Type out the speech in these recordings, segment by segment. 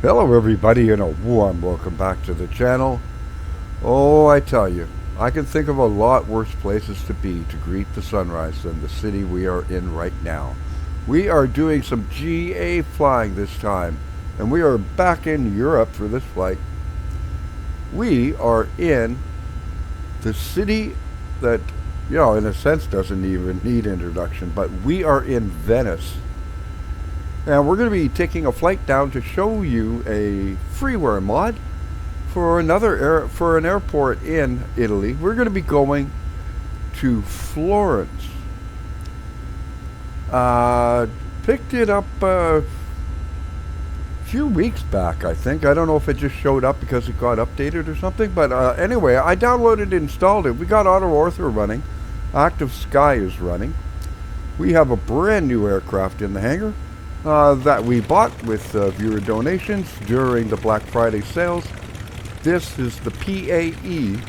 Hello everybody and a warm welcome back to the channel. Oh, I tell you, I can think of a lot worse places to be to greet the sunrise than the city we are in right now. We are doing some GA flying this time, and we are back in Europe for this flight. We are in the city that, you know, in a sense doesn't even need introduction, but we are in Venice. And we're going to be taking a flight down to show you a freeware mod for an airport in Italy. We're going to be going to Florence. Picked it up a few weeks back, I think. I don't know if it just showed up because it got updated or something. But anyway, I downloaded and installed it. We got Auto Ortho running. Active Sky is running. We have a brand new aircraft in the hangar. That we bought with viewer donations during the Black Friday sales. This is the PAE.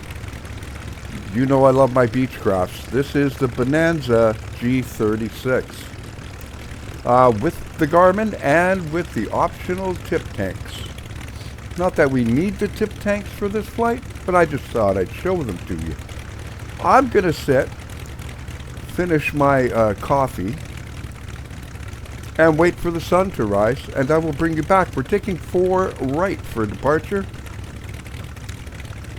You know I love my Beechcrafts. This is the Bonanza G36. With the Garmin and with the optional tip tanks. Not that we need the tip tanks for this flight, but I just thought I'd show them to you. I'm going to finish my coffee, and wait for the sun to rise, and I will bring you back. We're taking 4 right for departure.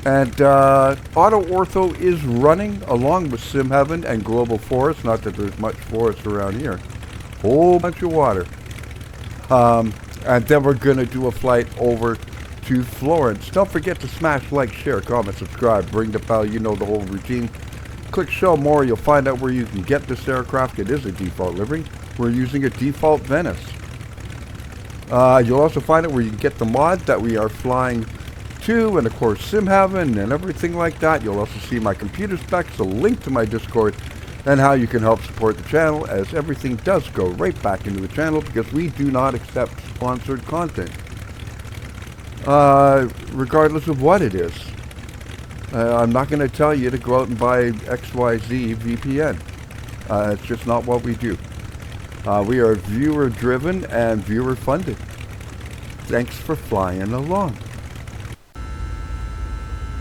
And Auto Ortho is running along with Sim Heaven and Global Forest. Not that there's much forest around here. Whole bunch of water. And then we're going to do a flight over to Florence. Don't forget to smash like, share, comment, subscribe, ring the bell. You know the whole routine. Click show more. You'll find out where you can get this aircraft. It is a default livery. We're using a default Venice. You'll also find out where you can get the mod that we are flying to, and of course Sim Heaven and everything like that. You'll also see my computer specs, a link to my Discord, and how you can help support the channel, as everything does go right back into the channel because we do not accept sponsored content. Regardless of what it is. I'm not going to tell you to go out and buy XYZ VPN. It's just not what we do. We are viewer driven and viewer funded. Thanks for flying along.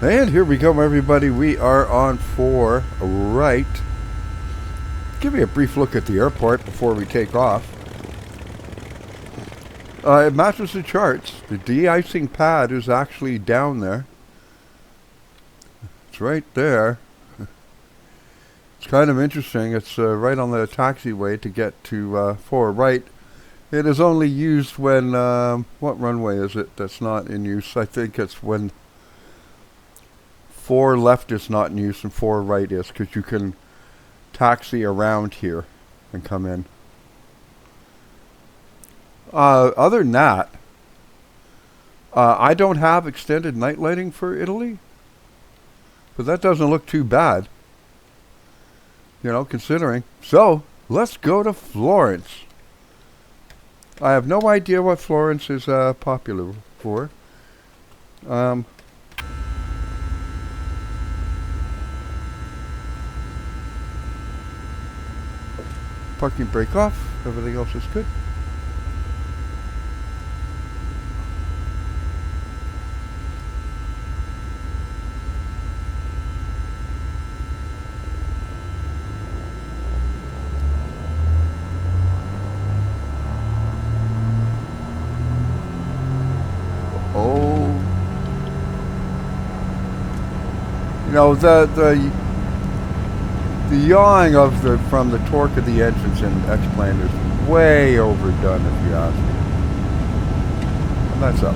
And here we go, everybody. We are on 4 right. Give me a brief look at the airport before we take off. It matches the charts. The de-icing pad is actually down there. It's right there. It's kind of interesting. It's right on the taxiway to get to 4 right. It is only used when, what runway is it that's not in use? I think it's when 4 left is not in use and 4 right is, because you can taxi around here and come in. Other than that, I don't have extended night lighting for Italy, but that doesn't look too bad. You know, considering. So, let's go to Florence. I have no idea what Florence is popular for. Parking brake off. Everything else is good. You know, the yawing of from the torque of the engines in X-Plane is way overdone, if you ask me. And that's up.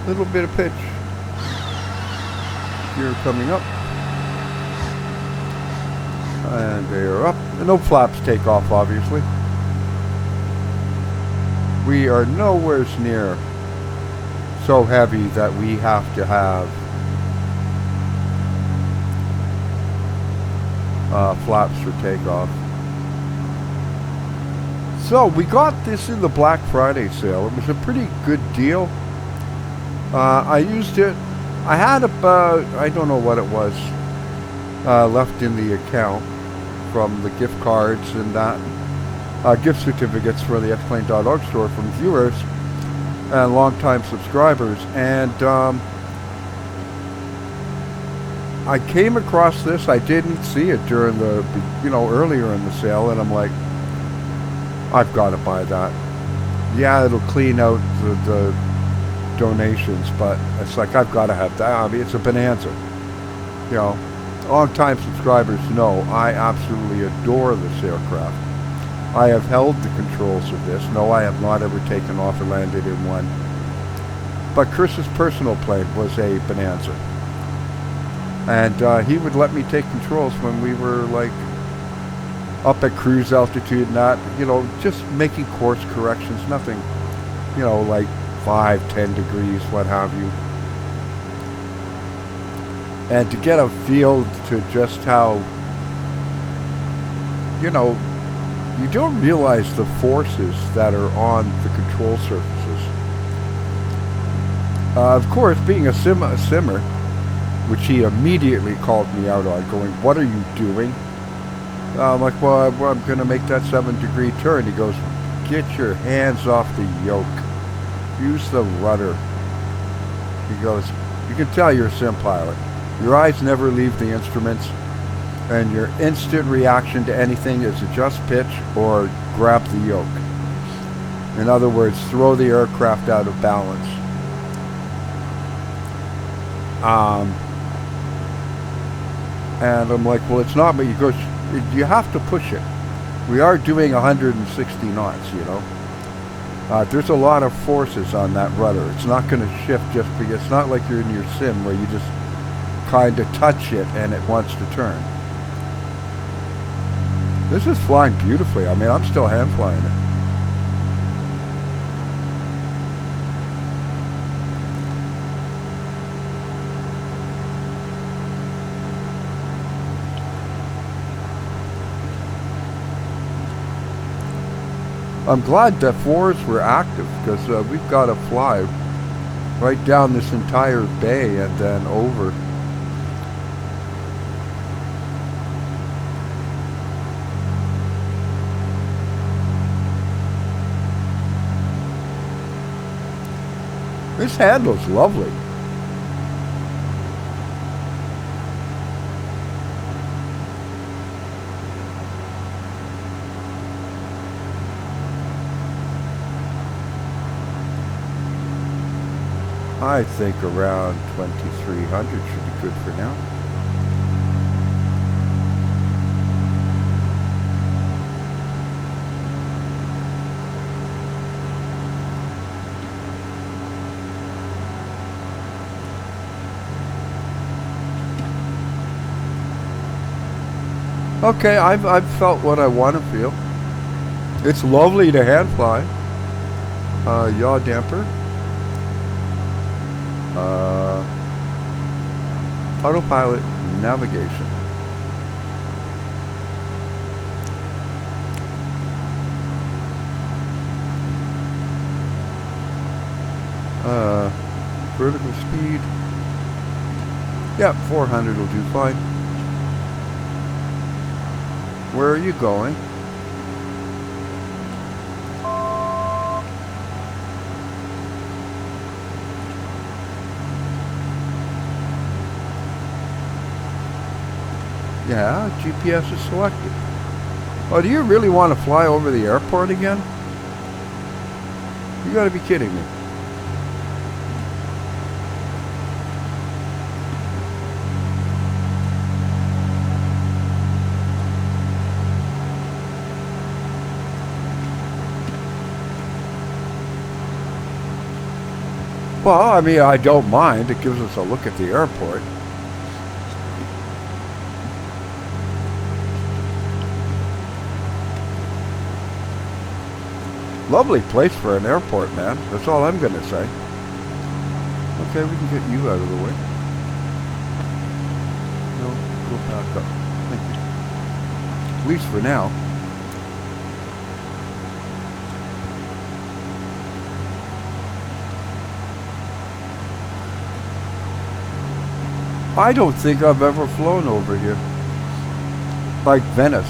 Little bit of pitch. Gear coming up. And they are up. And no flaps take off, obviously. We are nowhere near so heavy that we have to have flaps for takeoff. So we got this in the Black Friday sale. It was a pretty good deal. I used it. I had about, I don't know what it was, left in the account from the gift cards and that. Gift certificates for the X-Plane.org store from viewers and longtime subscribers. And I came across this. I didn't see it during the, earlier in the sale, and I'm like, I've got to buy that. Yeah, it'll clean out the donations, but it's like, I've got to have that. I mean, it's a Bonanza. Long-time subscribers know I absolutely adore this aircraft. I have held the controls of this. No, I have not ever taken off or landed in one. But Chris's personal plane was a Bonanza. And he would let me take controls when we were like up at cruise altitude and that, just making course corrections, nothing, like 5-10 degrees, what have you. And to get a feel to just how, you don't realize the forces that are on the control surfaces. Of course, being a simmer, which he immediately called me out on, going, "What are you doing?" I'm like, well, I'm going to make that 7-degree turn. He goes, "Get your hands off the yoke. Use the rudder." He goes, "You can tell you're a sim pilot. Your eyes never leave the instruments, and your instant reaction to anything is adjust pitch or grab the yoke. In other words, throw the aircraft out of balance." And I'm like, well, it's not, but he goes, "You have to push it. We are doing 160 knots, There's a lot of forces on that rudder. It's not going to shift just because it's not like you're in your sim where you just kind of touch it and it wants to turn. This is flying beautifully. I mean, I'm still hand flying it. I'm glad that 4s were active because we've got to fly right down this entire bay and then over. This handle's lovely. I think around 2300 should be good for now. Okay, I've felt what I want to feel. It's lovely to hand fly. Yaw damper. Autopilot navigation. Vertical speed. Yeah, 400 will do fine. Where are you going? Yeah, GPS is selected. Oh, do you really want to fly over the airport again? You gotta be kidding me. Well, I mean, I don't mind. It gives us a look at the airport. Lovely place for an airport, man. That's all I'm gonna say. Okay, we can get you out of the way. No, go back up. Thank you. At least for now. I don't think I've ever flown over here. like Venice.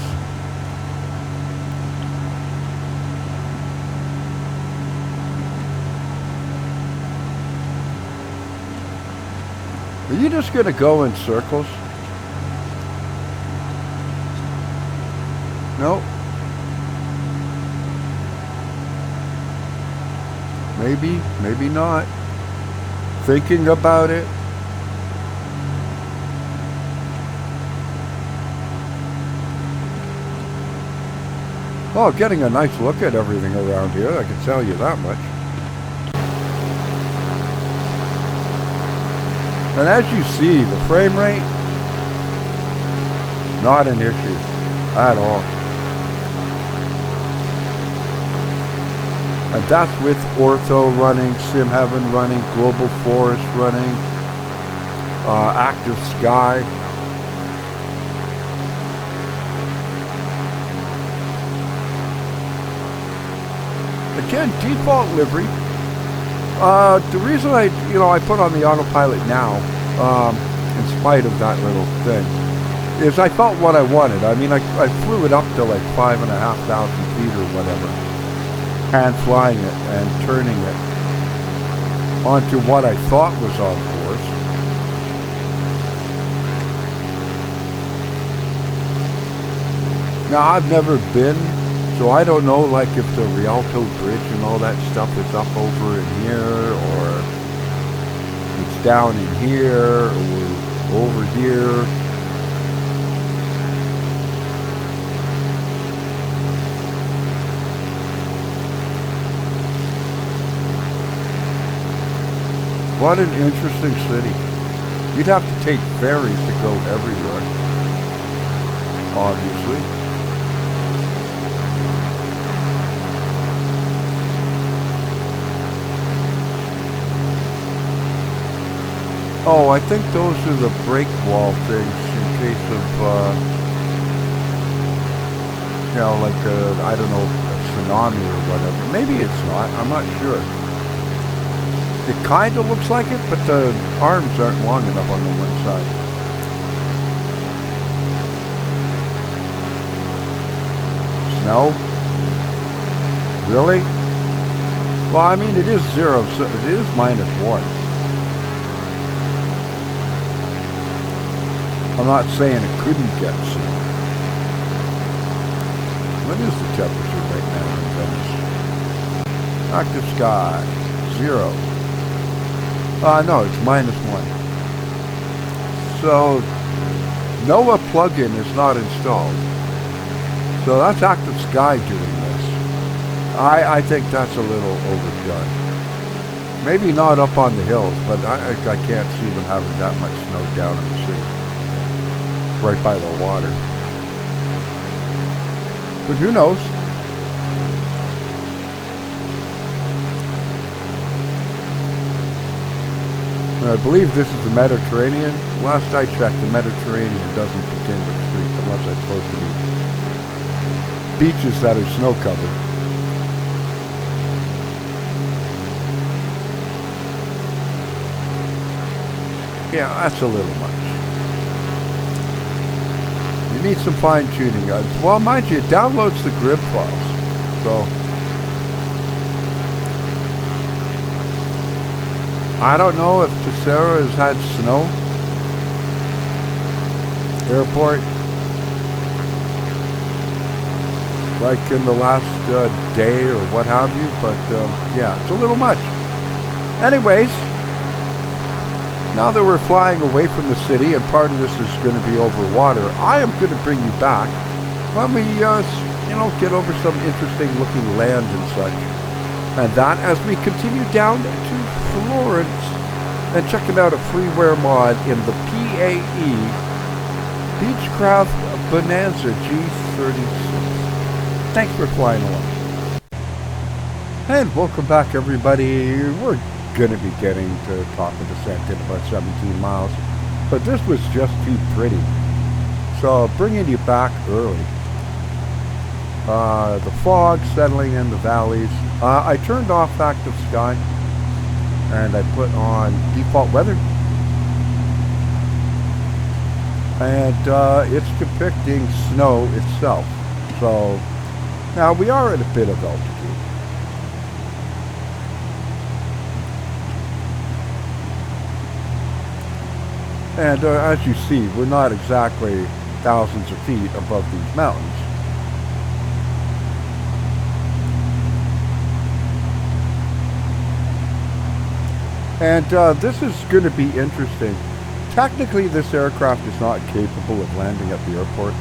Are you just going to go in circles? No. Maybe, maybe not. Thinking about it. Well, getting a nice look at everything around here, I can tell you that much. And as you see, the frame rate, not an issue at all. And that's with Ortho running, SimHeaven running, Global Forest running, Active Sky. Again, default livery. The reason I put on the autopilot now, in spite of that little thing, is I felt what I wanted. I mean, I flew it up to like 5,500 feet or whatever, hand flying it and turning it onto what I thought was on course. Now, I've never been, so I don't know, like, if the Rialto Bridge and all that stuff is up over in here, or it's down in here, or over here. What an interesting city. You'd have to take ferries to go everywhere, obviously. Oh, I think those are the break wall things in case of, like I don't know, a tsunami or whatever. Maybe it's not. I'm not sure. It kind of looks like it, but the arms aren't long enough on the one side. Snow? Really? Well, I mean, it is 0, so it is -1. I'm not saying it couldn't get snow. What is the temperature right now in Venice? Active sky, 0. No, it's -1. So, NOAA plugin is not installed. So that's Active Sky doing this. I think that's a little overdone. Maybe not up on the hills, but I can't see them having that much snow down in the city. Right by the water. But who knows? I believe this is the Mediterranean. Last I checked, the Mediterranean doesn't begin with streets unless it's supposed to be beaches that are snow covered. Yeah, that's a little much. You need some fine tuning. Well, mind you, it downloads the grid files. So I don't know if Tessera has had snow. Airport. Like in the last day or what have you. But yeah, it's a little much. Anyways, now that we're flying away from the city and part of this is going to be over water, I am going to bring you back when we, get over some interesting looking land and such. And that as we continue down to Florence and checking out a freeware mod in the PAE Beechcraft Bonanza G36. Thanks for flying along. And welcome back, everybody. We're going to be getting to top of descent in about 17 miles, but this was just too pretty. So bringing you back early. The fog settling in the valleys. I turned off Active Sky and I put on default weather. and it's depicting snow itself. So now we are at a bit of altitude. And as you see, we're not exactly thousands of feet above these mountains. And this is going to be interesting. Technically, this aircraft is not capable of landing at the airport.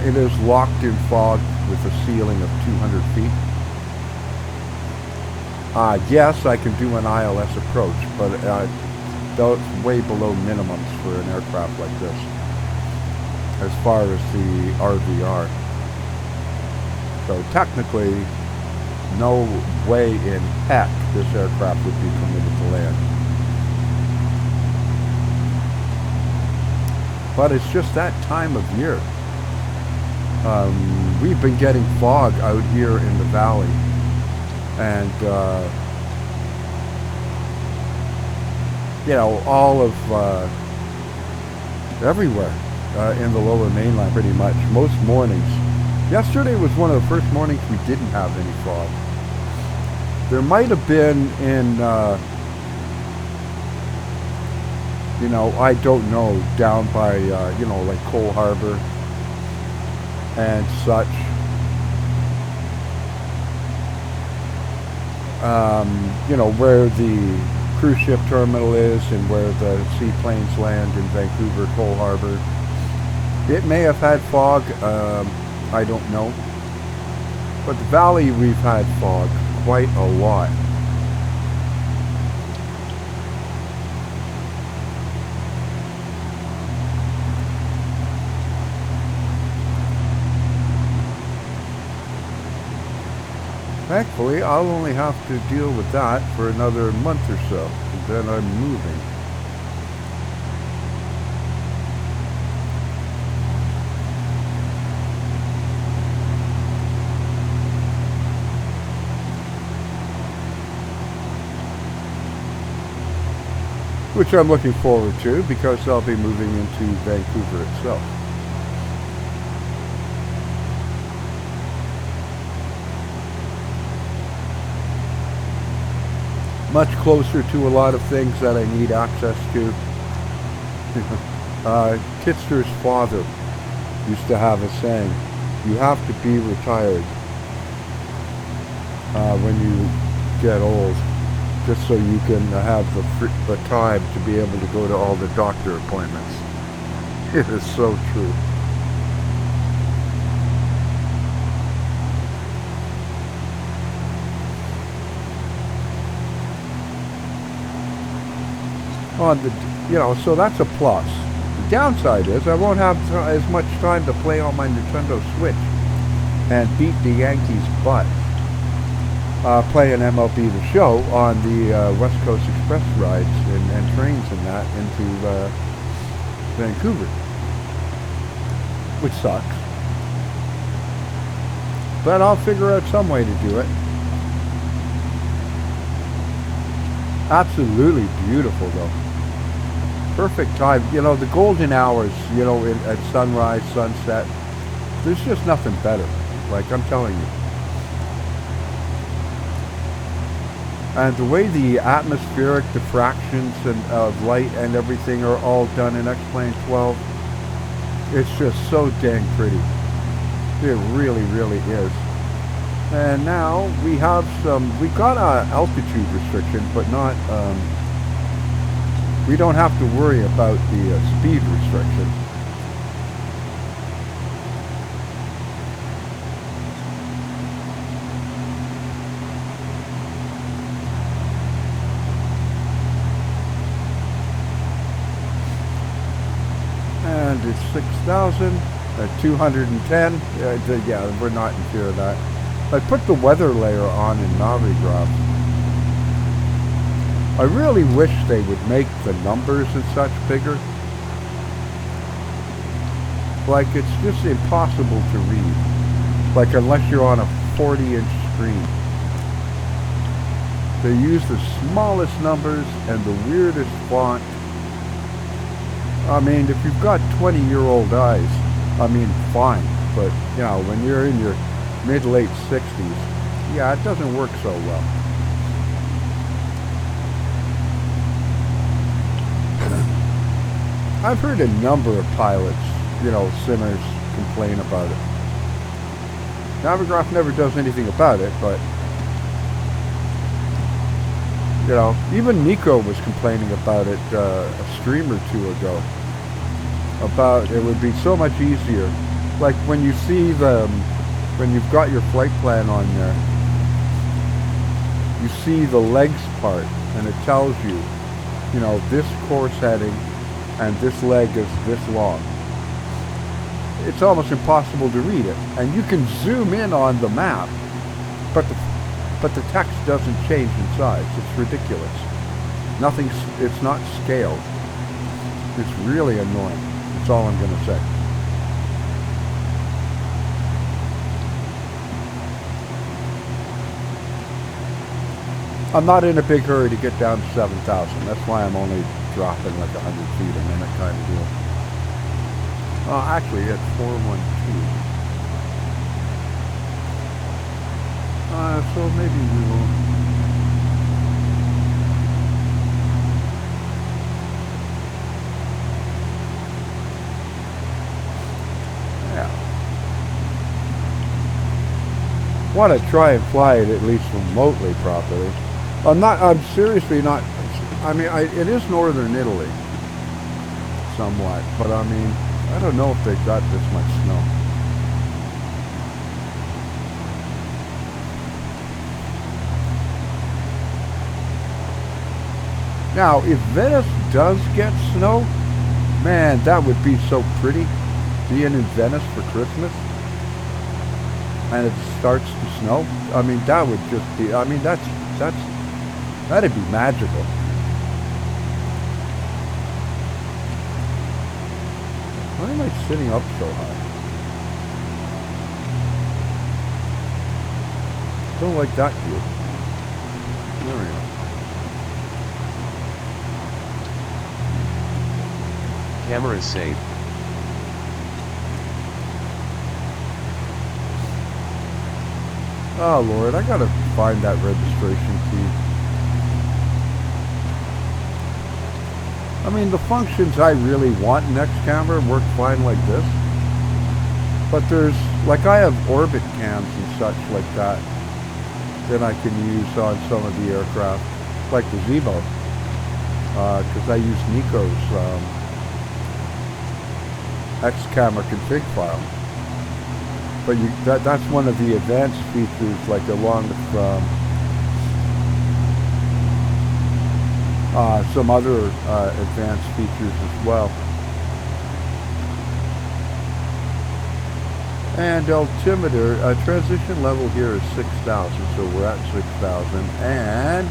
It is locked in fog with a ceiling of 200 feet. Yes, I can do an ILS approach, but that's way below minimums for an aircraft like this, as far as the RVR. So technically, no way in heck this aircraft would be permitted to land. But it's just that time of year. We've been getting fog out here in the valley, and you know, all of everywhere in the lower mainland, pretty much. Most mornings. Yesterday was one of the first mornings we didn't have any fog. There might have been in, you know, I don't know, down by, you know, like Cole Harbor and such. You know, where the cruise ship terminal is and where the seaplanes land in Vancouver, Cole Harbor. It may have had fog, I don't know. But the valley, we've had fog quite a lot. Thankfully, I'll only have to deal with that for another month or so, and then I'm moving. Which I'm looking forward to, because I'll be moving into Vancouver itself. Much closer to a lot of things that I need access to. Kitster's father used to have a saying, you have to be retired when you get old, just so you can have the time to be able to go to all the doctor appointments. It is so true. On the, you know, so that's a plus. The downside is I won't have as much time to play on my Nintendo Switch and beat the Yankees' butt playing MLB The Show on the West Coast Express rides and trains and that into Vancouver, which sucks. But I'll figure out some way to do it. Absolutely beautiful, though. Perfect time. You know, the golden hours, you know, at sunrise, sunset, there's just nothing better. Like, I'm telling you. And the way the atmospheric diffractions and of light and everything are all done in X-Plane 12, it's just so dang pretty. It really, really is. And now we have we got an altitude restriction, but not, we don't have to worry about the speed restriction. And it's 6,000 at 210. Yeah, we're not in fear of that. I put the weather layer on in Navigraph. I really wish they would make the numbers and such bigger. Like, it's just impossible to read. Like, unless you're on a 40-inch screen. They use the smallest numbers and the weirdest font. I mean, if you've got 20-year-old eyes, I mean, fine. But, you know, when you're in your mid-late 60s, yeah, it doesn't work so well. I've heard a number of pilots, you know, simmers, complain about it. Navigraph never does anything about it, but, you know, even Nico was complaining about it a stream or two ago. About it would be so much easier. Like when you see when you've got your flight plan on there, you see the legs part, and it tells you, you know, this course heading and this leg is this long. It's almost impossible to read it, and you can zoom in on the map, but the text doesn't change in size. It's ridiculous. It's not scaled. It's really annoying. That's all I'm going to say. I'm not in a big hurry to get down to 7,000. That's why I'm only dropping like 100 feet a minute kind of deal. Actually, at 412. So maybe we will. Yeah. Want to try and fly it at least remotely properly. I'm seriously not. I mean, it is northern Italy, somewhat, but I mean, I don't know if they've got this much snow. Now, if Venice does get snow, man, that would be so pretty, being in Venice for Christmas, and it starts to snow. I mean, that would just be, I mean, that'd be magical. Why am I sitting up so high? Don't like that view. There we go. Camera is safe. Oh Lord, I gotta find that registration key. I mean, the functions I really want in X camera work fine like this. But there's, like I have orbit cams and such like that I can use on some of the aircraft, like the Zebo, because I use Nico's X camera config file. But that's one of the advanced features, like along with some other advanced features as well. And altimeter, transition level here is 6,000, so we're at 6,000. And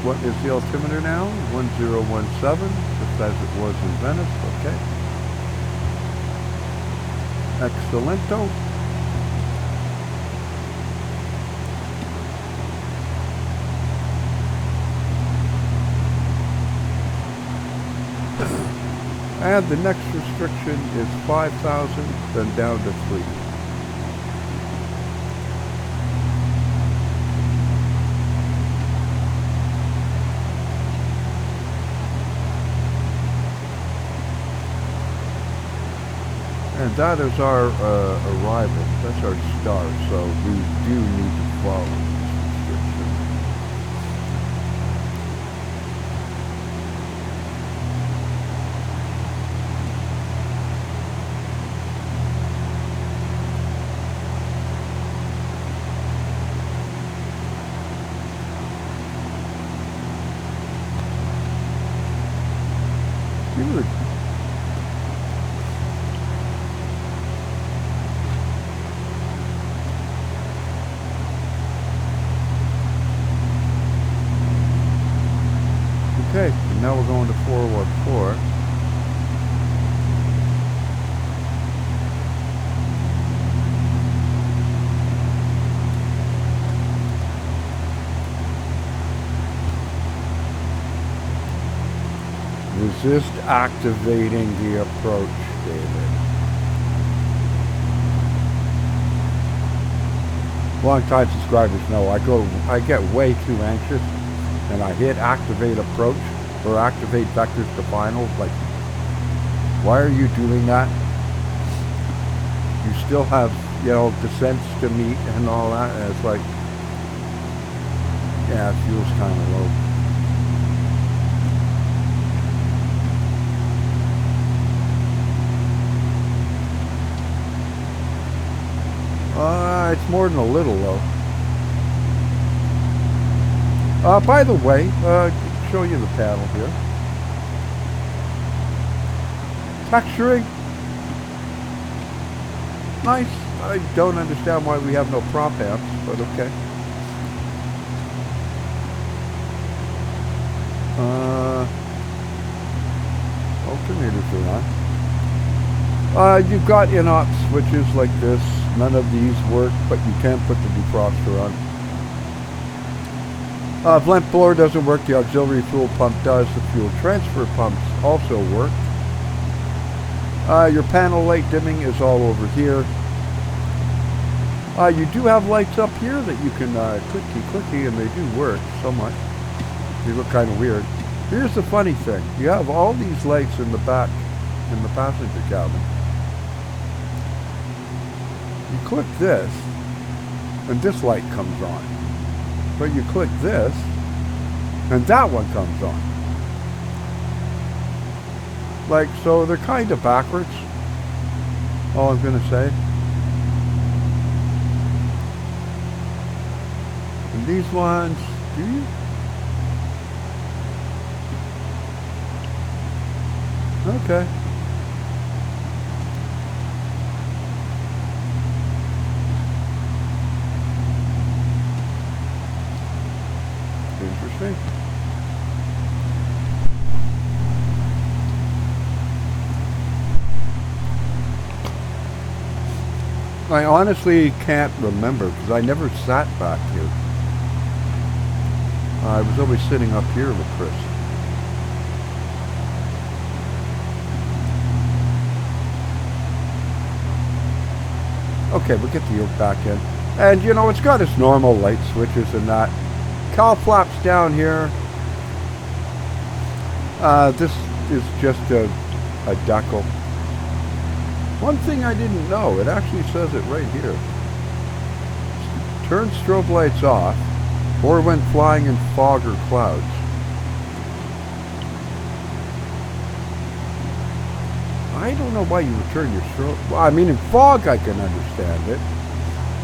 what is the altimeter now? 1017, just as it was in Venice. Okay. Excellento. And the next restriction is 5,000, then down to 3. And that is our arrival. That's our start. So we do need to follow this restriction. Okay, and now we're going to 414. Resist activating the approach, David. Long-time subscribers know I get way too anxious, and I hit activate approach or activate vectors to final. Like, why are you doing that? You still have, you know, descents to meet and all that, and it's like, yeah, it feels kind of low. It's more than a little low. By the way, show you the panel here. Texturing. Nice. I don't understand why we have no prop amps, but okay. Alternators are on. You've got in-op switches like this. None of these work, but you can put the defroster on. Vent blower doesn't work. The auxiliary fuel pump does. The fuel transfer pumps also work. Your panel light dimming is all over here. You do have lights up here that you can clicky, and they do work somewhat. They look kind of weird. Here's the funny thing. You have all these lights in the back, in the passenger cabin. You click this, and this light comes on. But you click this, and that one comes on. Like, so they're kind of backwards, all I'm going to say. And these ones, do you? Okay. Interesting. I honestly can't remember because I never sat back here. I was always sitting up here with Chris. Okay, we'll get the yoke back in. And you know, it's got its normal light switches and that. Cowl flaps down here. This is just a decal. One thing I didn't know, it actually says it right here. Turn strobe lights off, or when flying in fog or clouds. I don't know why you would turn your strobe. Well, I mean, in fog I can understand it.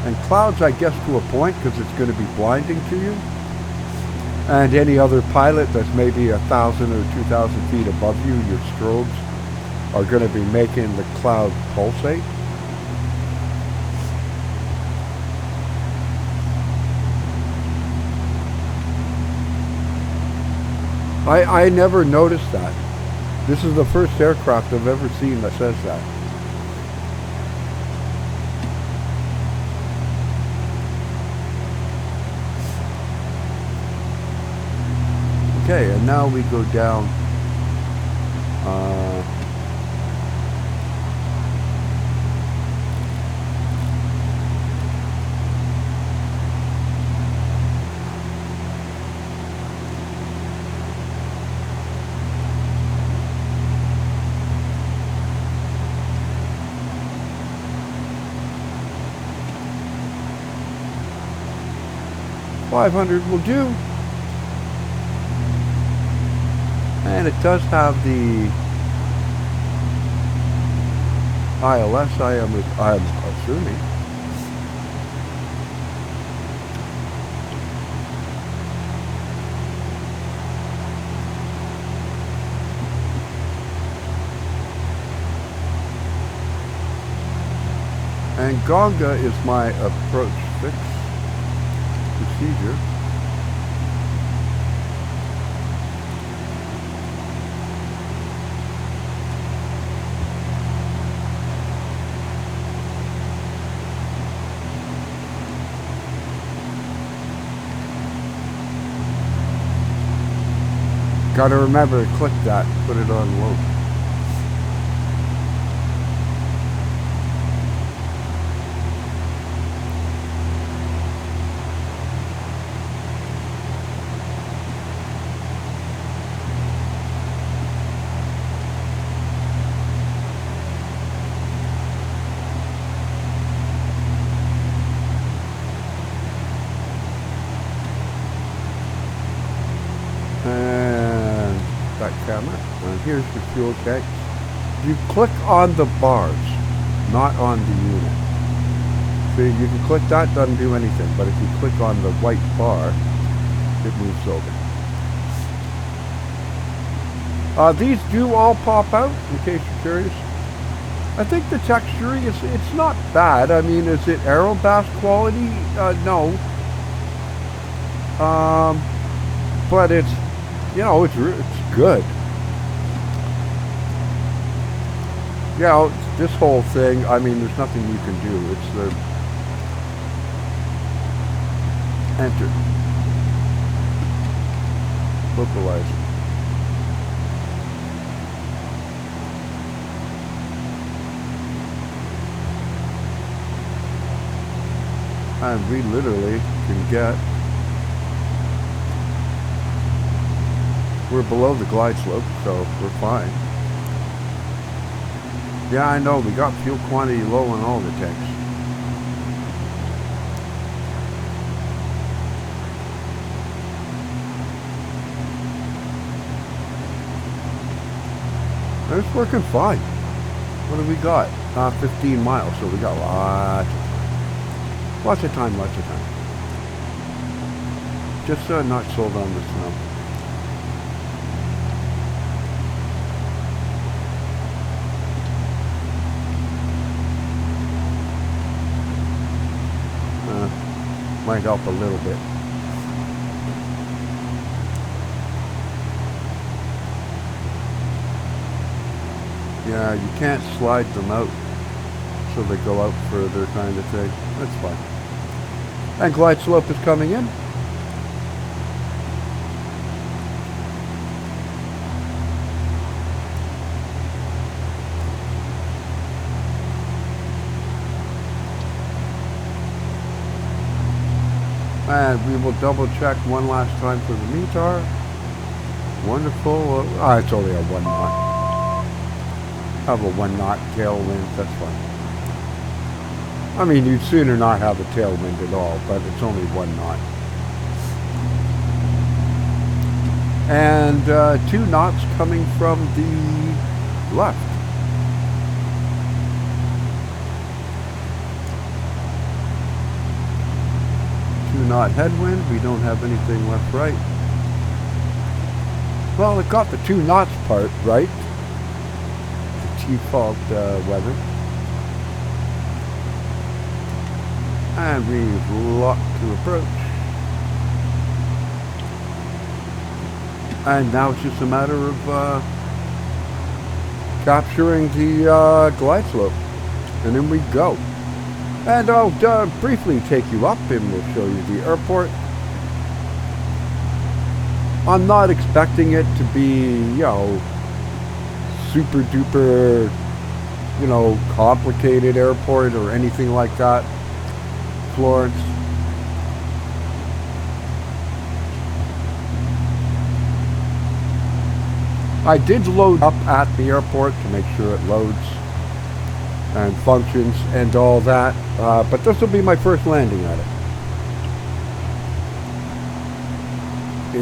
And clouds, I guess, to a point, because it's going to be blinding to you. And any other pilot that's maybe 1,000 or 2,000 feet above you, your strobes are going to be making the cloud pulsate. I never noticed that. This is the first aircraft I've ever seen that says that. Okay, and now we go down. 500 will do. And it does have the ILS, I'm assuming. And Gonga is my approach fix procedure. Gotta remember to click that, put it on low. Camera. And here's the fuel tank. You click on the bars, not on the unit. See, you can click that, doesn't do anything, but if you click on the white bar, it moves over. These do all pop out, in case you're curious. I think the texturing it's not bad. I mean, is it Aerobass quality? No. But it's, you know, it's good. Yeah, this whole thing, I mean, there's nothing you can do. It's the enter. Localizer. And we literally can get, we're below the glide slope, so we're fine. Yeah, I know, we got fuel quantity low on all the tanks. And it's working fine. What do we got? 15 miles, so we got lots of time. Just not sold on the snow. Might help a little bit. Yeah, you can't slide them out so they go out further kind of thing. That's fine. And glide slope is coming in. And we will double check one last time for the METAR. Wonderful. It's only a 1 knot. Have a 1 knot tailwind, that's fine. I mean, you'd sooner not have a tailwind at all, but it's only 1 knot. And 2 knots coming from the left. Knot headwind, we don't have anything left right. Well, it got the 2 knots part right. The default weather. And we've locked to approach. And now it's just a matter of capturing the glide slope. And then we go. And I'll briefly take you up and we'll show you the airport. I'm not expecting it to be, you know, super duper, you know, complicated airport or anything like that. Florence. I did load up at the airport to make sure it loads and functions and all that, but this will be my first landing at it.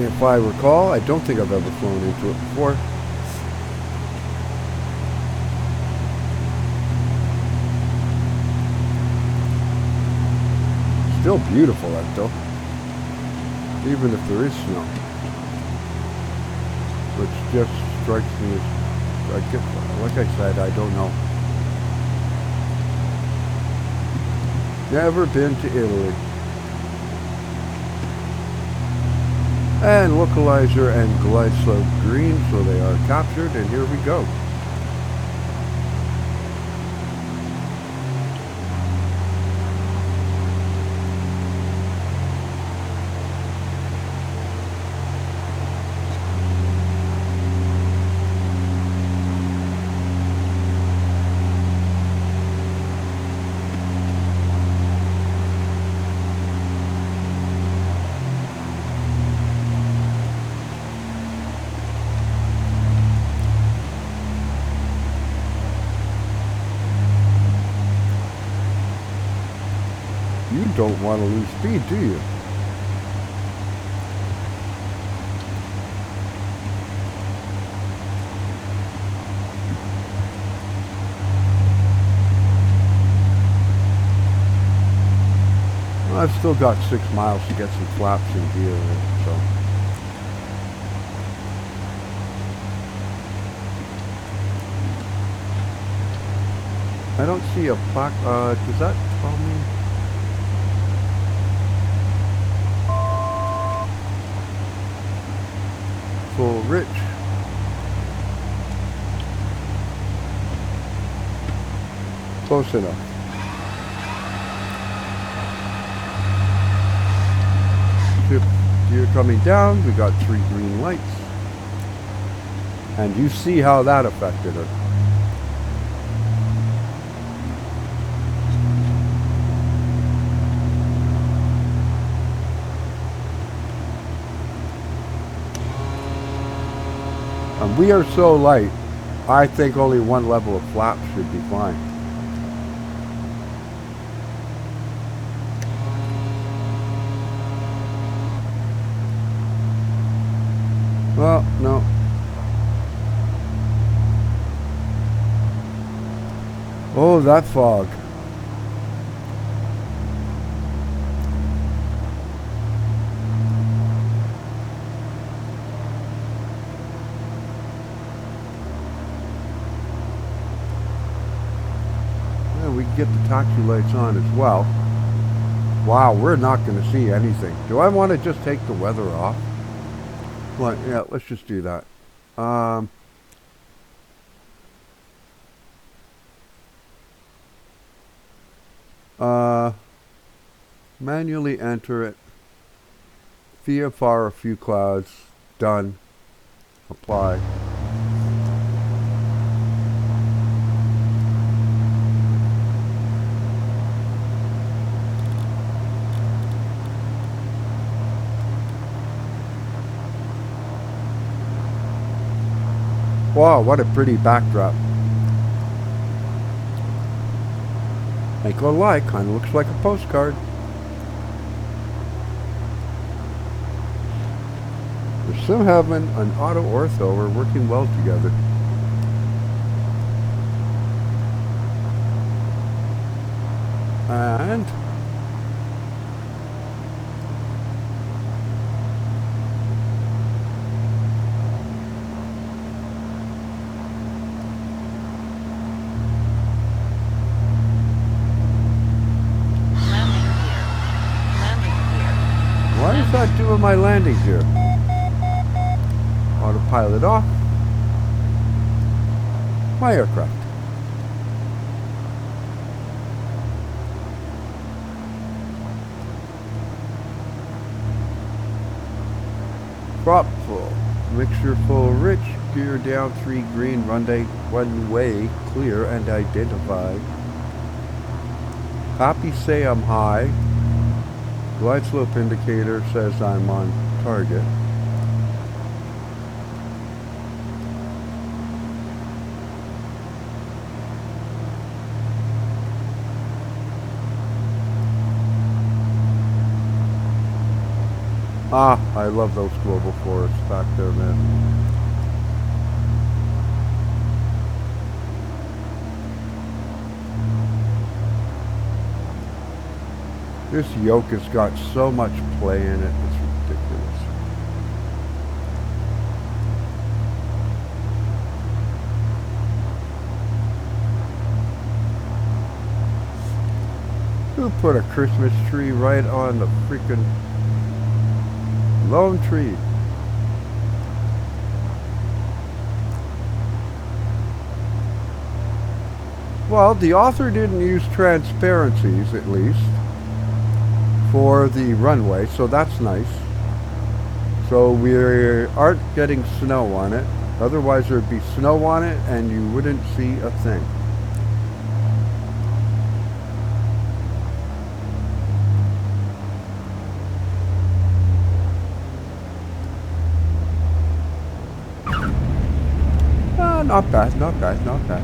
If I recall, I don't think I've ever flown into it before. Still beautiful out though, even if there is snow, which just strikes me as, like I said, I don't know. Never been to Italy. And localizer and glide slope green, so they are captured, and here we go. don't want to lose speed, do you? Well, I've still got 6 miles to get some flaps in gear, so. I don't see a plaque. Does that tell me? Full rich. Close enough. Gear coming down. We got 3 green lights. And you see how that affected her. And we are so light, I think only 1 level of flaps should be fine. Well, no. Oh, that fog. We can get the taxi lights on as well. Wow, we're not going to see anything. Do I want to just take the weather off? Well, yeah, let's just do that. Manually enter it. VFR, a few clouds. Done. Apply. Wow, what a pretty backdrop. Ain't gonna lie, kinda looks like a postcard. The Sim Heaven and Auto Ortho are working well together. And what is that doing my landing gear? Autopilot off. My aircraft. Prop full. Mixture full rich. Gear down 3 green. One way clear and identified. Copy say I'm high. Glide slope indicator says I'm on target. Ah, I love those global forests back there, man. This yoke has got so much play in it, it's ridiculous. Who put a Christmas tree right on the freaking lone tree? Well, the author didn't use transparencies, at least, for the runway, so that's nice. So we aren't getting snow on it. Otherwise there'd be snow on it and you wouldn't see a thing. Not bad, not bad, not bad.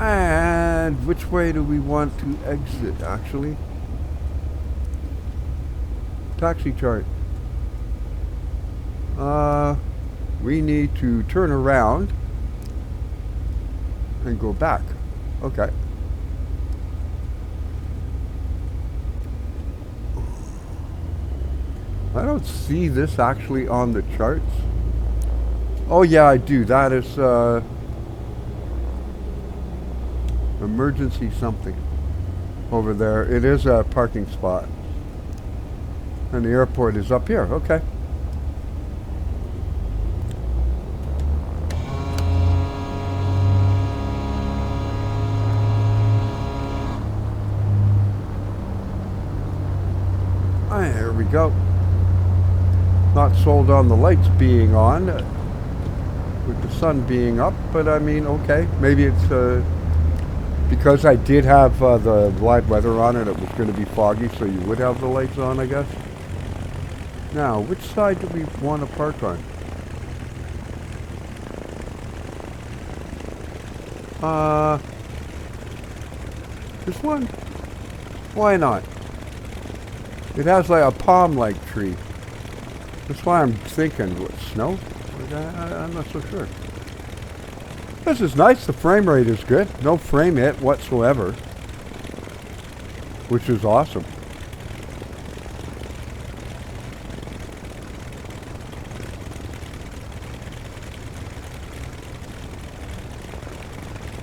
And which way do we want to exit, actually? Taxi chart. We need to turn around and go back. Okay. I don't see this actually on the charts. Oh yeah, I do. That is emergency something over there. It is a parking spot. And the airport is up here. Okay. There we go. Not sold on the lights being on with the sun being up, but I mean, okay. Maybe it's because I did have the live weather on it, it was going to be foggy, so you would have the lights on, I guess. Now, which side do we want to park on? This one? Why not? It has like a palm-like tree. That's why I'm thinking, what, snow? I'm not so sure. This is nice. The frame rate is good. No frame hit whatsoever. Which is awesome.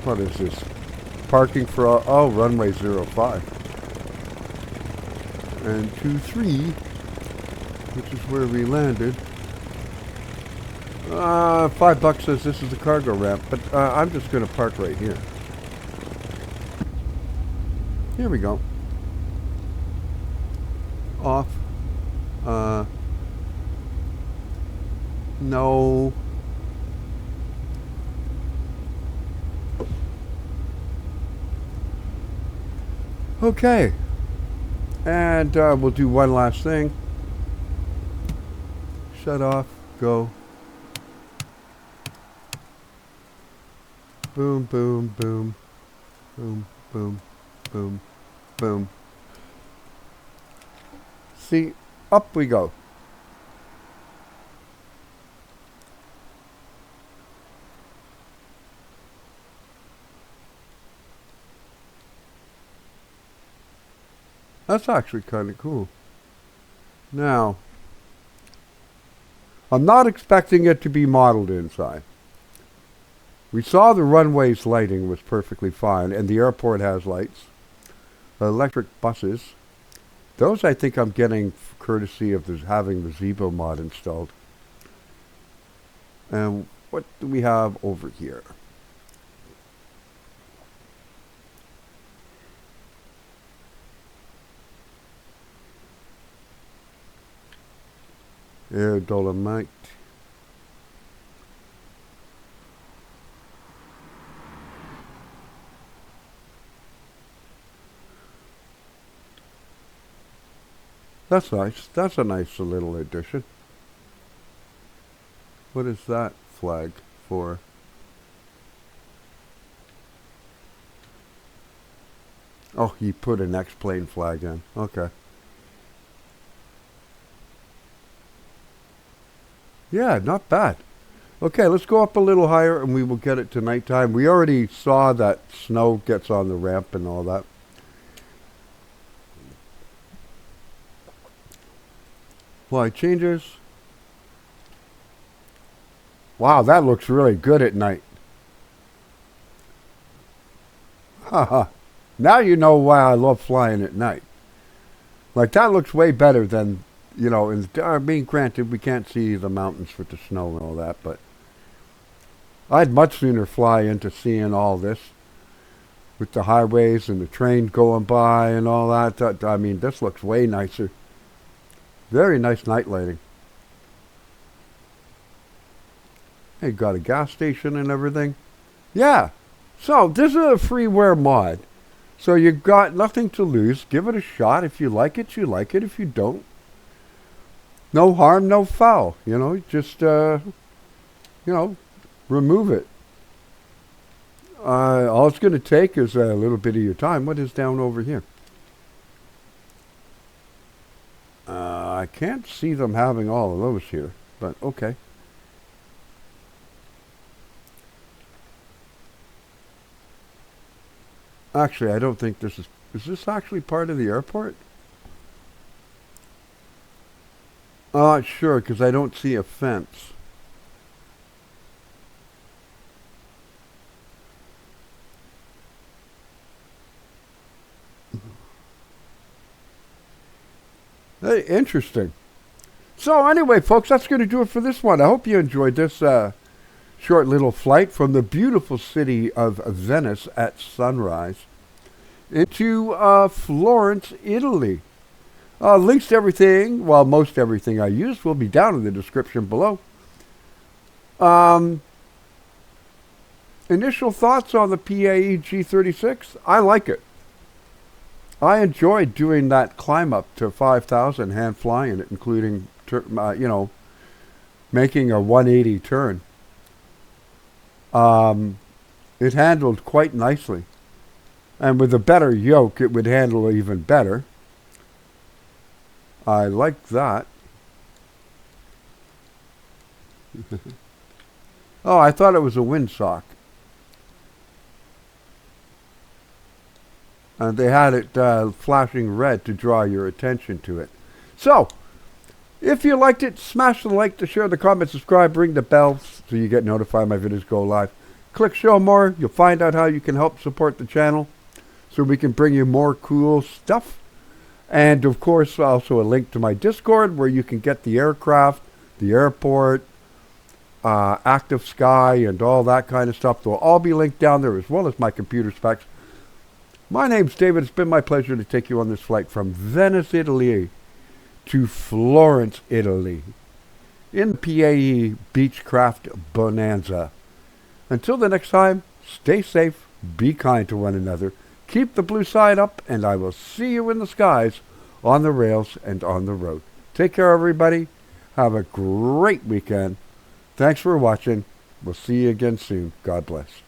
What is this? Parking for, oh, runway 05. And 23, which is where we landed. $5 says this is the cargo ramp, but I'm just going to park right here. Here we go. Off. No. Okay. And we'll do one last thing. Shut off. Go. Boom, boom, boom. Boom, boom, boom, boom. See, up we go. That's actually kind of cool. Now, I'm not expecting it to be modeled inside. We saw the runway's lighting was perfectly fine, and the airport has lights. Electric buses. Those I think I'm getting courtesy of having the Zebo mod installed. And what do we have over here? Air Dolomite. That's nice. That's a nice little addition. What is that flag for? Oh, he put an X-plane flag in. Okay. Yeah, not bad. Okay, let's go up a little higher and we will get it to nighttime. We already saw that snow gets on the ramp and all that. Fly changes. Wow, that looks really good at night. Haha. Now you know why I love flying at night. Like, that looks way better than, you know, I mean, granted, we can't see the mountains with the snow and all that, but I'd much sooner fly into seeing all this with the highways and the train going by and all that. I mean, this looks way nicer. Very nice night lighting. Hey, got a gas station and everything. Yeah. So, this is a freeware mod. So, you've got nothing to lose. Give it a shot. If you like it, you like it. If you don't, no harm, no foul. You know, just, you know, remove it. All it's going to take is a little bit of your time. What is down over here? I can't see them having all of those here, but okay. Actually, I don't think this is this actually part of the airport? Sure, because I don't see a fence. Hey, interesting. So anyway, folks, that's going to do it for this one. I hope you enjoyed this short little flight from the beautiful city of Venice at sunrise into Florence, Italy. Links to everything, well, most everything I used will be down in the description below. Initial thoughts on the PAE G36? I like it. I enjoyed doing that climb up to 5,000 hand flying it, including, making a 180 turn. It handled quite nicely. And with a better yoke, it would handle even better. I like that. Oh, I thought it was a windsock. And they had it flashing red to draw your attention to it. So, if you liked it, smash the like, to share, the comment, subscribe, ring the bell so you get notified when my videos go live. Click show more. You'll find out how you can help support the channel so we can bring you more cool stuff. And of course, also a link to my Discord where you can get the aircraft, the airport, active sky, and all that kind of stuff. They'll all be linked down there, as well as my computer specs. My name's David. It's been my pleasure to take you on this flight from Venice, Italy to Florence, Italy in PAE Beechcraft Bonanza. Until the next time, stay safe, be kind to one another, keep the blue side up, and I will see you in the skies, on the rails, and on the road. Take care, everybody. Have a great weekend. Thanks for watching. We'll see you again soon. God bless.